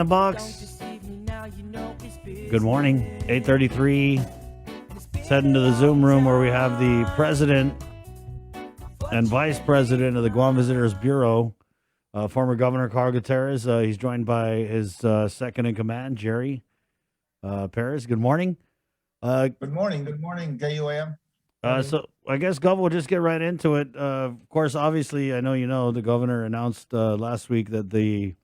The box. Good morning. 8:33. Let's head into the Zoom room where we have the president and vice president of the Guam Visitors Bureau, former Governor Carl Gutierrez. He's joined by his second in command, Gerry Perez. Good morning. Good morning. Good morning, KUAM. So I guess, Gov, we'll just get right into it. Of course, obviously, I know you know the governor announced last week that the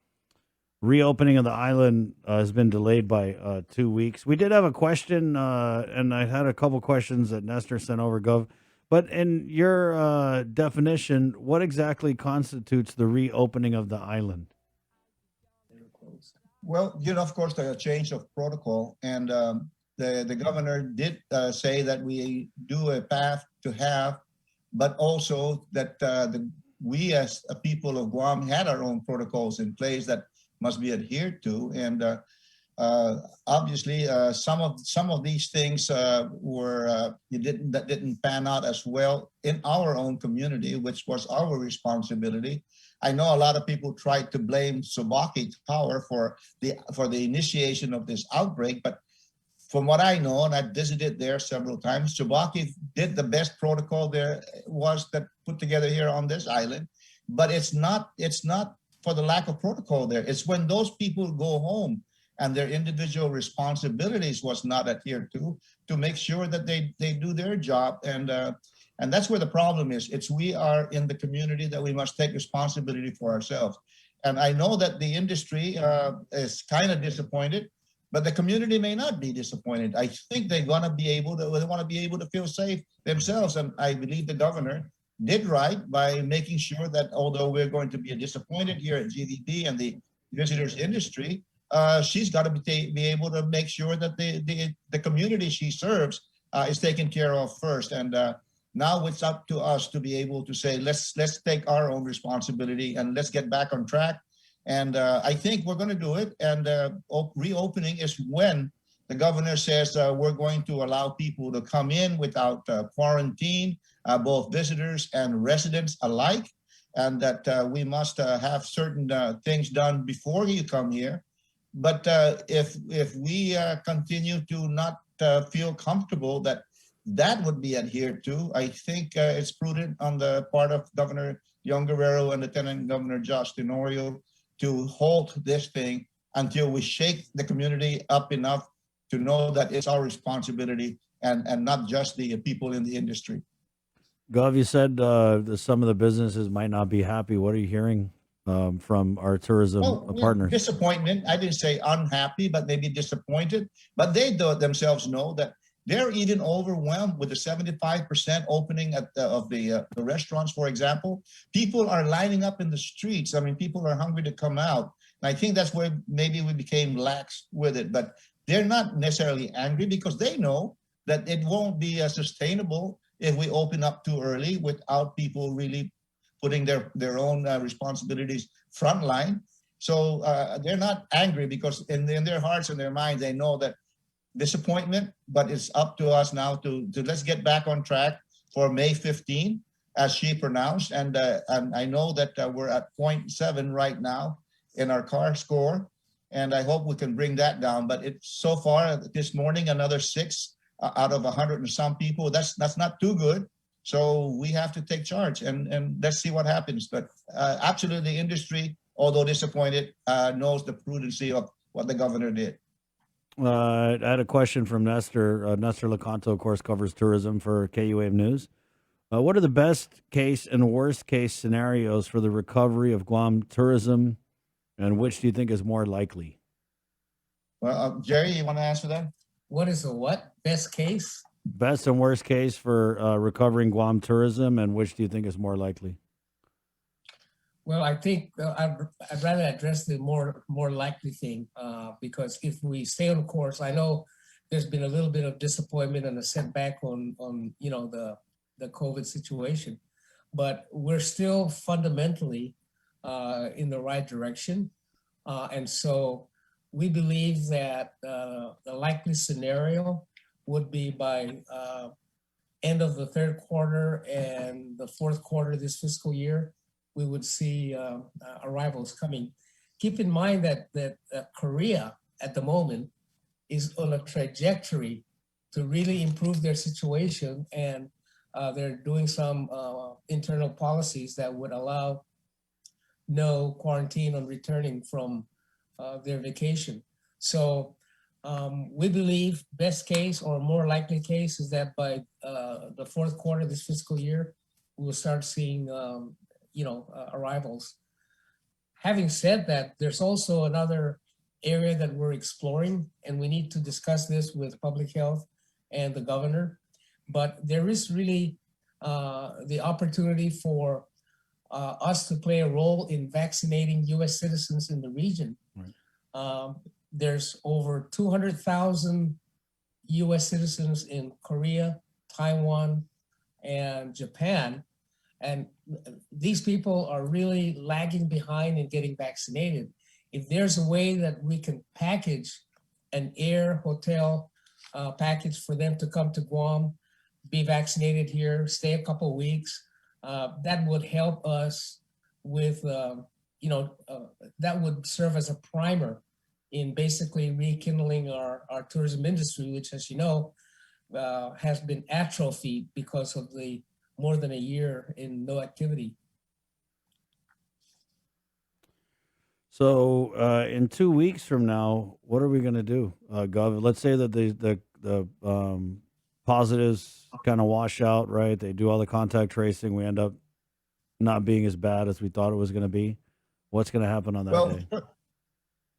reopening of the island has been delayed by 2 weeks. We did have a question, and I had a couple questions that Nestor sent over, Gov. But in your definition, what exactly constitutes the reopening of the island? Well, of course, the change of protocol, and the governor did say that we do a path to have, but also that we as a people of Guam had our own protocols in place that must be adhered to, and obviously some of these things didn't pan out as well in our own community, which was our responsibility. I know a lot of people tried to blame Subaki Tower for the initiation of this outbreak, but from what I know, and I visited there several times, Subaki did the best protocol there was that put together here on this island, but it's not for the lack of protocol there. It's when those people go home and their individual responsibilities was not adhered to make sure that they do their job. And that's where the problem is. It's we are in the community that we must take responsibility for ourselves. And I know that the industry is kind of disappointed, but the community may not be disappointed. I think they want to be able to feel safe themselves. And I believe the governor did right by making sure that although we're going to be disappointed here at GVP and the visitors industry, she's got to be able to make sure that the community she serves is taken care of first. And now it's up to us to be able to say, let's take our own responsibility and let's get back on track. And I think we're going to do it. And reopening is when the governor says we're going to allow people to come in without quarantine, both visitors and residents alike, and that we must have certain things done before you come here. But if we continue to not feel comfortable that would be adhered to, I think it's prudent on the part of Governor Young Guerrero and Lieutenant Governor Josh Tenorio to halt this thing until we shake the community up enough to know that it's our responsibility and not just the people in the industry. Gov, you said that some of the businesses might not be happy. What are you hearing from our tourism partners? Disappointment. I didn't say unhappy, but maybe disappointed. But they themselves know that they're even overwhelmed with the 75% opening of the restaurants, for example. People are lining up in the streets. I mean, people are hungry to come out. And I think that's where maybe we became lax with it. But they're not necessarily angry because they know that it won't be sustainable if we open up too early without people really putting their own responsibilities frontline. So they're not angry because in their hearts and their minds, they know that disappointment, but it's up to us now to let's get back on track for May 15, as she pronounced. And I know that we're at 0.7 right now in our car score, and I hope we can bring that down. But it's so far this morning, another 6 out of 100 and some people. That's not too good. So we have to take charge and let's see what happens. But absolutely, the industry, although disappointed, knows the prudency of what the governor did. I had a question from Nestor. Nestor Lecanto, of course, covers tourism for KUAM News. What are the best case and worst case scenarios for the recovery of Guam tourism, and which do you think is more likely? Well, Gerry, you want to answer that? What is the what? Best case? Best and worst case for recovering Guam tourism, and which do you think is more likely? Well, I think I'd rather address the more likely thing because if we stay on course, I know there's been a little bit of disappointment and a setback on the COVID situation, but we're still fundamentally in the right direction, and so we believe that the likely scenario would be by end of the third quarter and the fourth quarter this fiscal year, we would see arrivals coming. keep in mind that Korea at the moment is on a trajectory to really improve their situation, and they're doing some internal policies that would allow no quarantine on returning from their vacation. So we believe best case or more likely case is that by the fourth quarter of this fiscal year, we will start seeing arrivals. Having said that, there's also another area that we're exploring, and we need to discuss this with public health and the governor. But there is really the opportunity for us to play a role in vaccinating U.S. citizens in the region. Right. There's over 200,000 U.S. citizens in Korea, Taiwan, and Japan. And these people are really lagging behind in getting vaccinated. If there's a way that we can package an air hotel package for them to come to Guam, be vaccinated here, stay a couple of weeks, that would help us with, that would serve as a primer in basically rekindling our tourism industry, which, as you know, has been atrophied because of the more than a year in no activity. So in 2 weeks from now, what are we going to do, Gov? Let's say that the positives kind of wash out, right? They do all the contact tracing. We end up not being as bad as we thought it was going to be. What's going to happen on that day?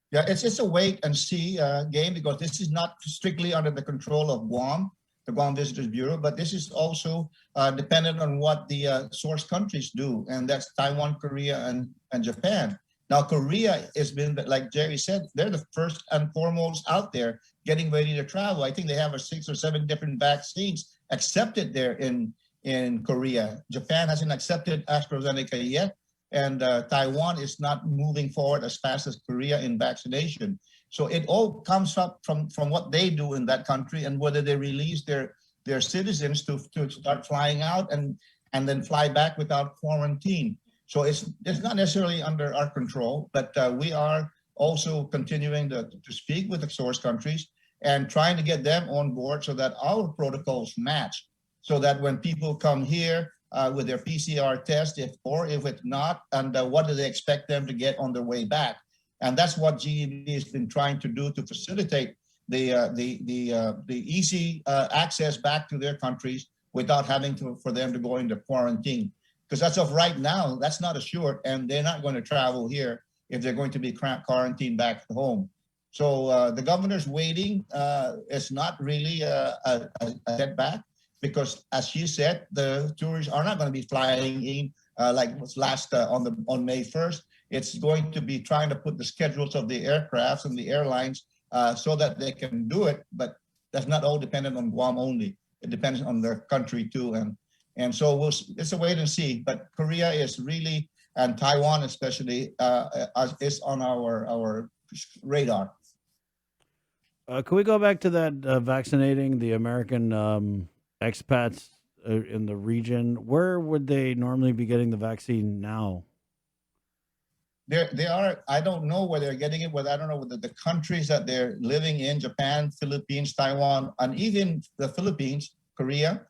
Yeah, it's just a wait and see game, because this is not strictly under the control of Guam, the Guam Visitors Bureau, but this is also dependent on what the source countries do, and that's Taiwan, Korea, and Japan. Now, Korea has been, like Jerry said, they're the first and foremost out there getting ready to travel. I think they have 6 or 7 different vaccines accepted there in Korea. Japan hasn't accepted AstraZeneca yet, and Taiwan is not moving forward as fast as Korea in vaccination. So it all comes up from what they do in that country, and whether they release their citizens to start flying out and then fly back without quarantine. So it's not necessarily under our control, but we are also continuing to speak with the source countries and trying to get them on board so that our protocols match, so that when people come here with their PCR test, if it's not, and what do they expect them to get on their way back? And that's what GEB has been trying to do to facilitate the easy access back to their countries without having for them to go into quarantine. Because as of right now, that's not assured, and they're not going to travel here if they're going to be quarantined back home. So the governor's waiting. It's not really a setback, because, as you said, the tourists are not going to be flying in like was last on May 1st. It's going to be trying to put the schedules of the aircrafts and the airlines so that they can do it, but that's not all dependent on Guam only. It depends on their country too, and so it's a wait and see. But Korea is really, and Taiwan especially, is on our radar. Can we go back to that vaccinating the American expats in the region? Where would they normally be getting the vaccine now? They are. I don't know where they're getting it. I don't know whether the countries that they're living in, Japan, Philippines, Taiwan, and even the Philippines, Korea.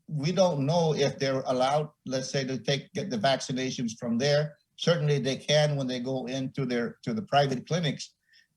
We don't know if they're allowed, let's say, to get the vaccinations from there. Certainly they can when they go into the private clinics.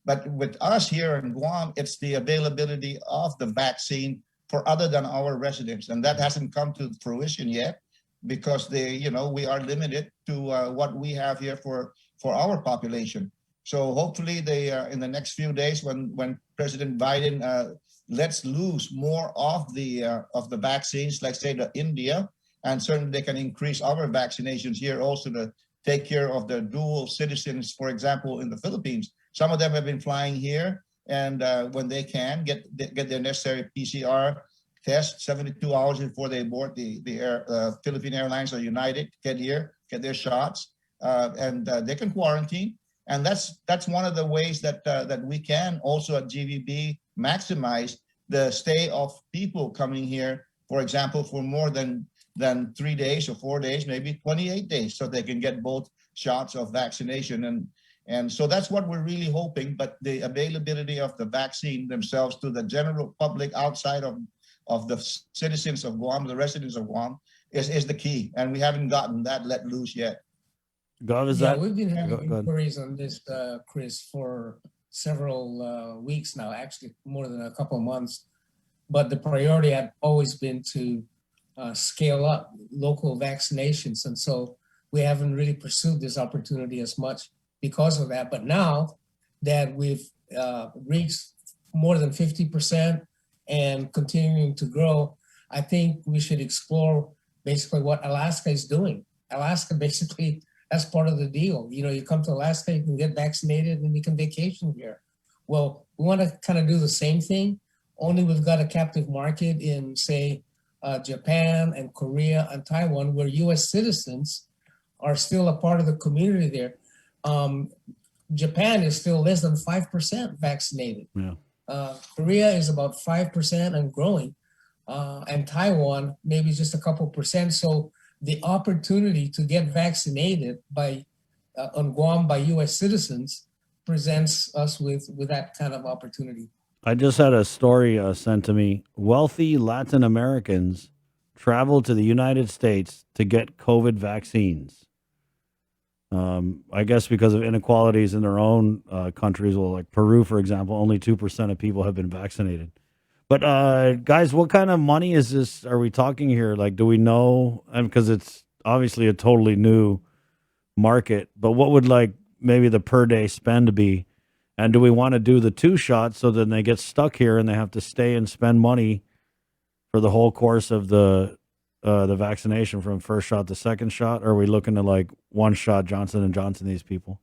But with us here in Guam, it's the availability of the vaccine for other than our residents. And that hasn't come to fruition yet, because we are limited to what we have here for our population. So hopefully in the next few days, when President Biden lets loose more of the vaccines, like say to India, and certainly they can increase our vaccinations here also to take care of the dual citizens, for example, in the Philippines. Some of them have been flying here, and when they can get their necessary PCR test 72 hours before they board the Philippine Airlines or United, get here, get their shots, and they can quarantine. And that's one of the ways that we can also at GVB maximize the stay of people coming here, for example, for more than 3 days or 4 days, maybe 28 days, so they can get both shots of vaccination. And so that's what we're really hoping, but the availability of the vaccine themselves to the general public outside of the citizens of Guam, the residents of Guam, is the key. And we haven't gotten that let loose yet. Gov, is Yeah, that? we've been having Go ahead. inquiries on this, Chris, for several weeks now, actually more than a couple of months. But the priority had always been to scale up local vaccinations. And so we haven't really pursued this opportunity as much because of that. But now that we've reached more than 50% and continuing to grow, I think we should explore basically what Alaska is doing. Alaska basically, that's part of the deal. You know, you come to Alaska, you can get vaccinated and you can vacation here. Well, we want to kind of do the same thing, only we've got a captive market in, say, Japan and Korea and Taiwan, where US citizens are still a part of the community there. Japan is still less than 5% vaccinated. Yeah. Korea is about 5% and growing. And Taiwan, maybe just a couple percent. So the opportunity to get vaccinated on Guam by US citizens presents us with that kind of opportunity. I just had a story sent to me. Wealthy Latin Americans travel to the United States to get COVID vaccines. I guess because of inequalities in their own countries. Well, like Peru, for example, only 2% of people have been vaccinated. But guys, what kind of money is this? Are we talking here? Like, do we know? And because it's obviously a totally new market, but what would like maybe the per day spend be? And do we want to do the 2 shots so then they get stuck here and they have to stay and spend money for the whole course of the vaccination from first shot to second shot? Or are we looking to like 1 shot Johnson & Johnson these people?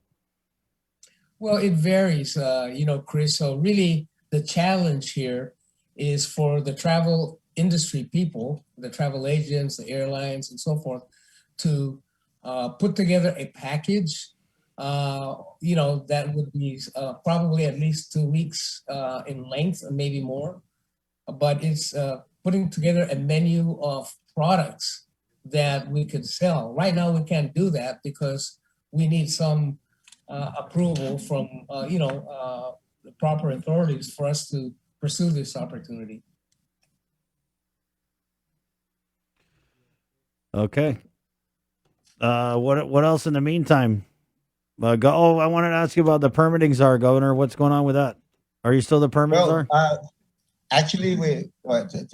Well, it varies, Chris. So really the challenge here is for the travel industry people, the travel agents, the airlines and so forth, to put together a package that would be probably at least 2 weeks in length, and maybe more. But it's putting together a menu of products that we could sell. Right now, we can't do that because we need some approval from the proper authorities for us to pursue this opportunity. Okay. What else in the meantime? I wanted to ask you about the permitting czar, Governor. What's going on with that? Are you still the permit czar? Actually,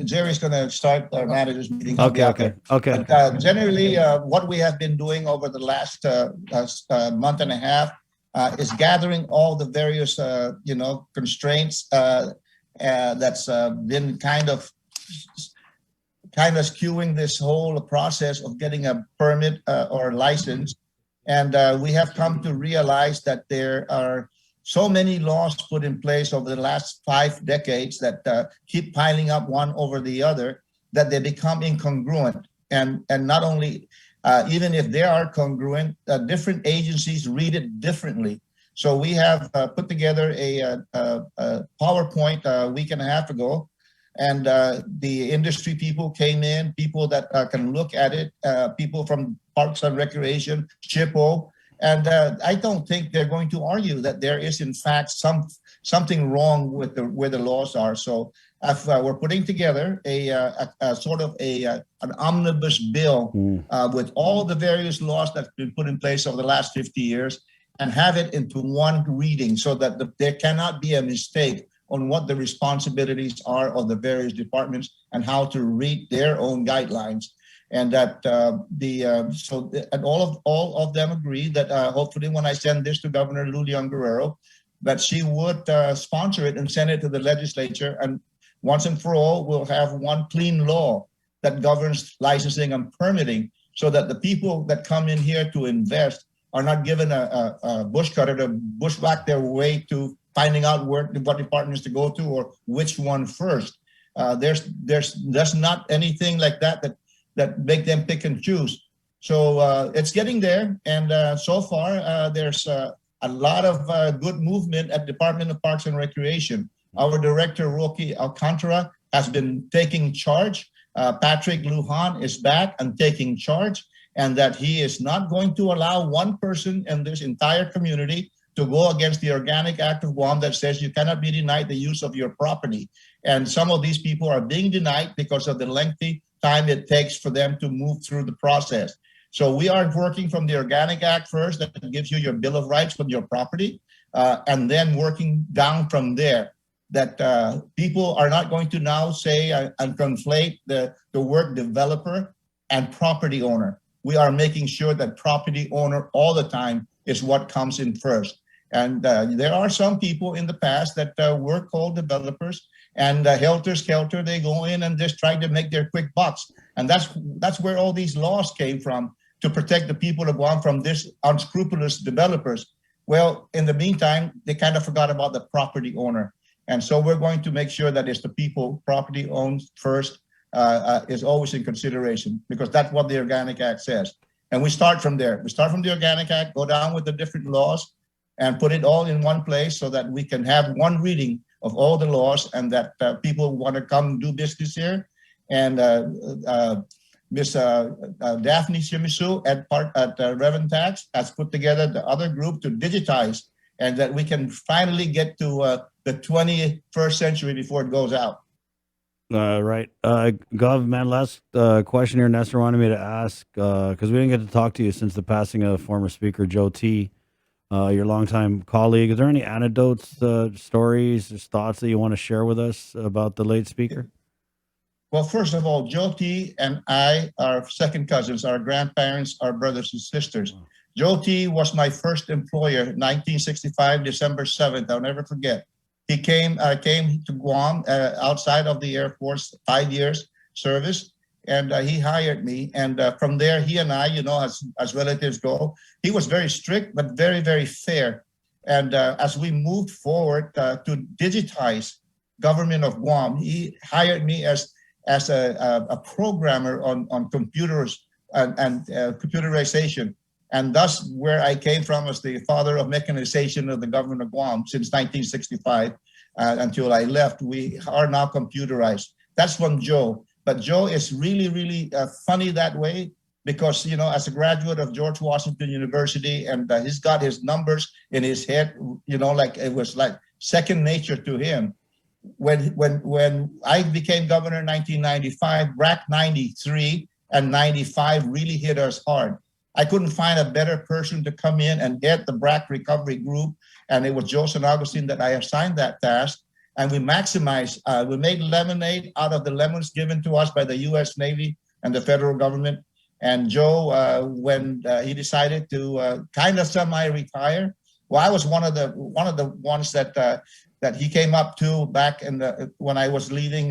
Jerry's going to start our managers meeting. Okay. But generally, what we have been doing over the last month and a half is gathering all the various, constraints that's been kind of skewing this whole process of getting a permit or license. And we have come to realize that there are so many laws put in place over the last 5 decades that keep piling up one over the other, that they become incongruent. And not only, even if they are congruent, different agencies read it differently. So we have put together a PowerPoint a week and a half ago, and the industry people came in, people that can look at it, people from Parks and Recreation, SHPO, and I don't think they're going to argue that there is in fact something wrong with where the laws are. So we're putting together a sort of an omnibus bill with all the various laws that's been put in place over the last 50 years, and have it into one reading so that there cannot be a mistake on what the responsibilities are of the various departments and how to read their own guidelines. And that all of them agree that hopefully when I send this to Governor Lulian Guerrero, that she would sponsor it and send it to the legislature. And once and for all, we'll have one clean law that governs licensing and permitting, so that the people that come in here to invest are not given a bush cutter to bushwhack their way to finding out what departments to go to or which one first. There's not anything like that make them pick and choose. So it's getting there, and so far there's a lot of good movement at Department of Parks and Recreation. Our director, Rocky Alcantara, has been taking charge. Patrick Lujan is back and taking charge. and that he is not going to allow one person in this entire community to go against the Organic Act of Guam that says you cannot be denied the use of your property. And some of these people are being denied because of the lengthy time it takes for them to move through the process. So we are working from the Organic Act first, that gives you your Bill of Rights on your property, and then working down from there, that people are not going to now say and conflate the word developer and property owner. We are making sure that property owner all the time is what comes in first. And there are some people in the past that were called developers, and helter-skelter, they go in and just try to make their quick bucks. And that's where all these laws came from, to protect the people of Guam from this unscrupulous developers. Well, in the meantime, they kind of forgot about the property owner. And so we're going to make sure that it's the people, property owned first, is always in consideration, because that's what the Organic Act says. And we start from there. We start from the Organic Act, go down with the different laws, and put it all in one place so that we can have one reading of all the laws, and that people want to come do business here. And Ms. Daphne Shimizu at Reverend Tax has put together the other group to digitize, and that we can finally get to the 21st century before it goes out. Right. Gov, man, last question here Nestor wanted me to ask, because we didn't get to talk to you since the passing of former Speaker Joe T., your longtime colleague. Is there any anecdotes, stories, just thoughts that you want to share with us about the late speaker? Well, first of all, Joe T. and I are second cousins. Our grandparents are brothers and sisters. Wow. Joe T. was my first employer, 1965, December 7th. I'll never forget. He came to Guam outside of the Air Force, 5 years service, and he hired me. And from there, he and I, as relatives go, he was very strict, but very, very fair. And as we moved forward to digitize government of Guam, he hired me as a programmer on computers and computerization. And thus where I came from as the father of mechanization of the government of Guam since 1965 until I left. We are now computerized. That's from Joe. But Joe is really, really funny that way, because, as a graduate of George Washington University, and he's got his numbers in his head, like it was like second nature to him. When I became governor in 1995, BRAC 93 and 95 really hit us hard. I couldn't find a better person to come in and head the BRAC recovery group, and it was Joe San Agustin that I assigned that task. And we maximized, we made lemonade out of the lemons given to us by the U.S. Navy and the federal government. And Joe, when he decided to kind of semi-retire, well, I was one of the ones that he came up to back in when I was leading,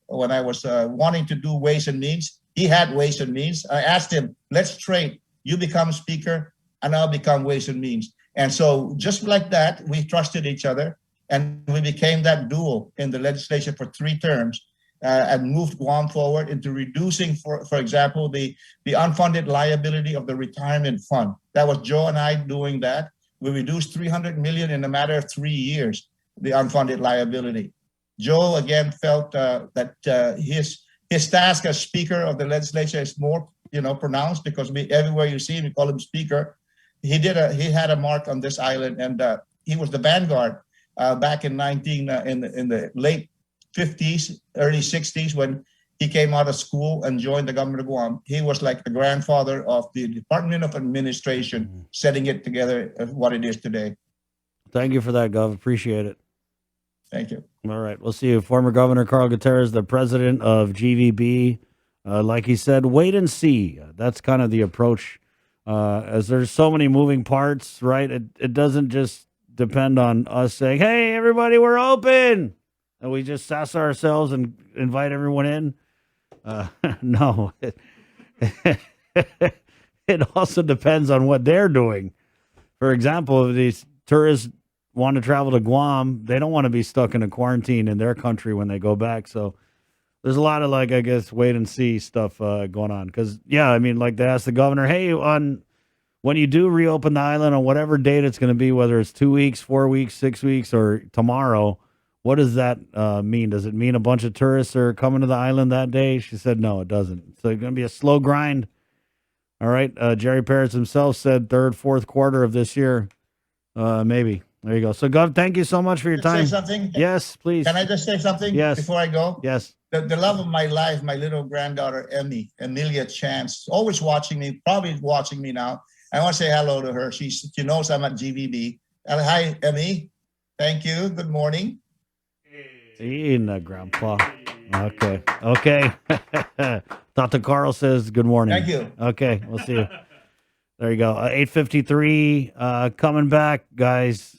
when I was wanting to do Ways and Means. He had Ways and Means. I asked him, let's trade. You become Speaker, and I'll become Ways and Means. And so just like that, we trusted each other, and we became that duo in the legislature for 3 terms, and moved Guam forward into reducing, for example, the unfunded liability of the retirement fund. That was Joe and I doing that. We reduced $300 million in a matter of 3 years, the unfunded liability. Joe again felt that his task as Speaker of the legislature is more, pronounced, because everywhere you see him, you call him Speaker. He had a mark on this island, and he was the vanguard back in the late 50s, early 60s, when he came out of school and joined the government of Guam. He was like the grandfather of the Department of Administration, setting it together as what it is today. Thank you for that, Gov. Appreciate it. Thank you. All right. We'll see you. Former Governor Carl Gutierrez, the president of GVB. Like he said, wait and see. That's kind of the approach. As there's so many moving parts, right? It doesn't just depend on us saying, hey, everybody, we're open. And we just sass ourselves and invite everyone in. No. It also depends on what they're doing. For example, if these tourists want to travel to Guam, they don't want to be stuck in a quarantine in their country when they go back. So there's a lot of, like, I guess, wait and see stuff going on. Because, yeah, I mean, like they asked the governor, hey, when you do reopen the island on whatever date it's going to be, whether it's 2 weeks, 4 weeks, 6 weeks, or tomorrow, what does that mean? Does it mean a bunch of tourists are coming to the island that day? She said, no, it doesn't. So it's going to be a slow grind. All right. Jerry Perez himself said third, fourth quarter of this year. Maybe. There you go. So, Gov, thank you so much for your Can I time. say something? Yes, please. Can I just say something Yes. before I go? Yes. The love of my life, my little granddaughter, Emilia Chance, always watching me, probably watching me now. I want to say hello to her. She knows I'm at GVB. Hi, Emmy. Thank you. Good morning. Grandpa. Okay. Okay. Dr. Carl says good morning. Thank you. Okay. We'll see you. There you go. 8:53. Coming back, guys.